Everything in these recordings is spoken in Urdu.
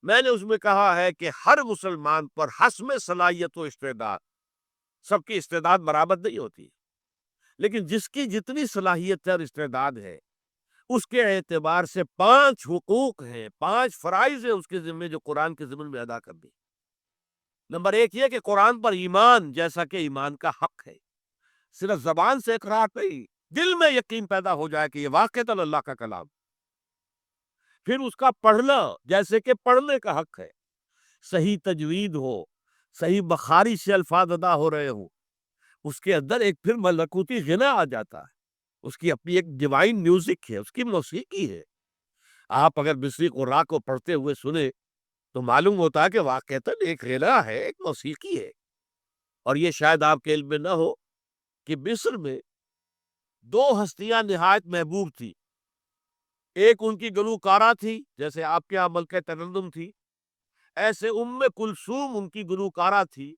میں نے اس میں کہا ہے کہ ہر مسلمان پر حسب صلاحیت و استعداد، سب کی استعداد برابر نہیں ہوتی، لیکن جس کی جتنی صلاحیت ہے اور استعداد ہے اس کے اعتبار سے 5 حقوق ہیں، 5 فرائض ہیں اس کے ذمہ جو قرآن کے ضمن میں ادا کر دی۔ نمبر 1 یہ کہ قرآن پر ایمان جیسا کہ ایمان کا حق ہے، صرف زبان سے اقرار نہیں، دل میں یقین پیدا ہو جائے کہ یہ واقعتاً اللہ کا کلام۔ پھر اس کا پڑھنا جیسے کہ پڑھنے کا حق ہے، صحیح تجوید ہو، صحیح بخاری سے الفاظ ادا ہو رہے ہوں، اس کے اندر ایک پھر ملکوتی غنا آ جاتا ہے، اس کی اپنی ایک ڈیوائن میوزک ہے، اس کی موسیقی ہے۔ آپ اگر مصری قراء کو پڑھتے ہوئے سنیں تو معلوم ہوتا ہے کہ واقعتاً ایک غنا ہے، ایک موسیقی ہے۔ اور یہ شاید آپ کے علم میں نہ ہو کہ مصر میں 2 ہستیاں نہایت محبوب تھی، ایک ان کی گلوکارہ تھی جیسے آپ کے یہاں ملکہ ترنم تھی، ایسے کلثوم ان کی گلوکارہ تھی،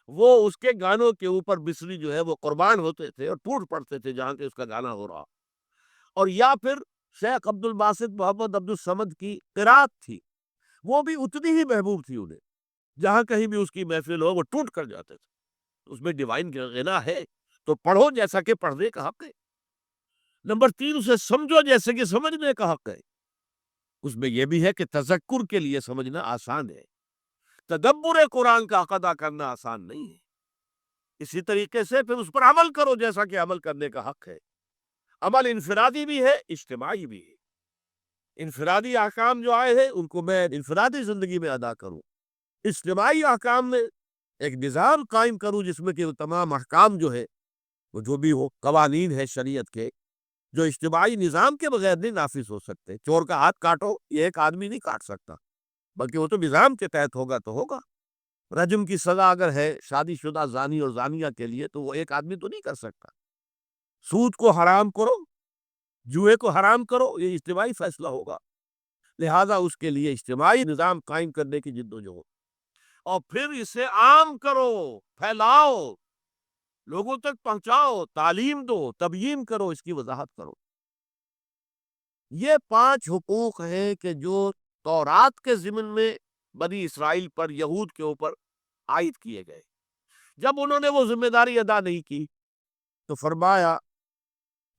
وہ اس کے گانوں کے اوپر مصری جو ہے وہ قربان ہوتے تھے اور ٹوٹ پڑتے تھے جہاں کے اس کا گانا ہو رہا۔ اور یا پھر شیخ عبد الباسط محمد عبد الصمد کی قرات تھی، وہ بھی اتنی ہی محبوب تھی انہیں، جہاں کہیں بھی اس کی محفل ہو وہ ٹوٹ کر جاتے تھے۔ اس میں ڈیوائن غنا ہے تو پڑھو جیسا کہ پڑھنے کا حق ہے۔ نمبر 3 اسے سمجھو جیسے کہ سمجھنے کا حق ہے۔ اس میں یہ بھی ہے کہ تذکر کے لیے سمجھنا آسان ہے، تدبر قرآن کا حق ادا کرنا آسان نہیں ہے۔ اسی طریقے سے پھر اس پر عمل کرو جیسا کہ عمل کرنے کا حق ہے۔ عمل انفرادی بھی ہے، اجتماعی بھی ہے۔ انفرادی احکام جو آئے ہیں ان کو میں انفرادی زندگی میں ادا کروں، اجتماعی احکام میں ایک نظام قائم کروں جس میں کہ وہ تمام احکام جو ہے وہ جو بھی ہو قوانین ہے شریعت کے، جو اجتماعی نظام کے بغیر نہیں نافذ ہو سکتے۔ چور کا ہاتھ کاٹو یہ ایک آدمی نہیں کاٹ سکتا، بلکہ وہ تو نظام کے تحت ہوگا تو ہوگا۔ رجم کی سزا اگر ہے شادی شدہ زانی اور زانیہ کے لیے تو وہ ایک آدمی تو نہیں کر سکتا۔ سود کو حرام کرو، جوئے کو حرام کرو، یہ اجتماعی فیصلہ ہوگا، لہذا اس کے لیے اجتماعی نظام قائم کرنے کی جد و جہد، اور پھر اسے عام کرو، پھیلاؤ، لوگوں تک پہنچاؤ، تعلیم دو، تبیین کرو، اس کی وضاحت کرو۔ یہ 5 حقوق ہیں کہ جو تورات کے ضمن میں بنی اسرائیل پر، یہود کے اوپر عائد کیے گئے۔ جب انہوں نے وہ ذمہ داری ادا نہیں کی تو فرمایا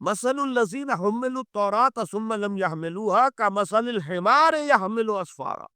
مثل الذین حملوا التوراۃ ثم لم يحملوها كمثل الحمار يحمل اسفارا۔